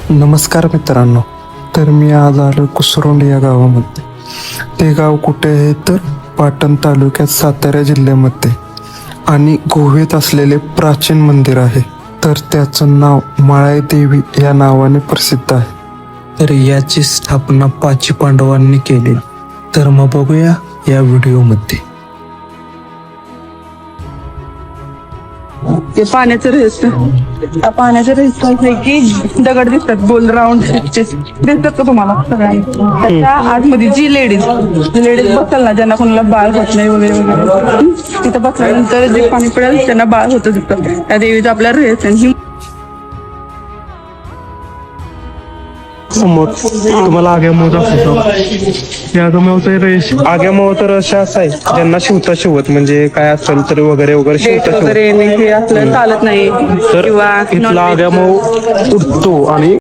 नमस्कार मित्रांनो. तर मी आज आलो कुसरोंड या गावामध्ये. ते गाव कुठे आहे तर पाटण तालुक्यात सातारा जिल्ह्यामध्ये आणि गोव्यात असलेले प्राचीन मंदिर आहे. तर त्याचं नाव मळाई देवी या नावाने प्रसिद्ध आहे. तर याची स्थापना पाची पांडवांनी केली. तर मग बघूया या व्हिडिओमध्ये. ते पाण्याचं रहस्य पाण्याचं रहस्य असं आहे की दगड दिसतात गोल राऊंड दिसतात का तुम्हाला सगळ्यांना. त्याच्या आतमध्ये जी लेडीज बसल ना, ज्यांना कोणाला बाळ होत नाही वगैरे वगैरे, तिथं बसल्यानंतर जे पाणी पडेल त्यांना बाळ होतं तिथं. त्या देवीचं आपल्या रहस्य ही समोर तुम्हाला आग्यामोह दाखवतो. या आग्यामोह तर अशा असा आहे ज्यांना शिवता शिवत म्हणजे काय असेल तरी वगैरे वगैरे डेट शिवता शिवत वगैरे हे असलं चालत नाही तर किंवा इथला आग्यामोह उठतो आणि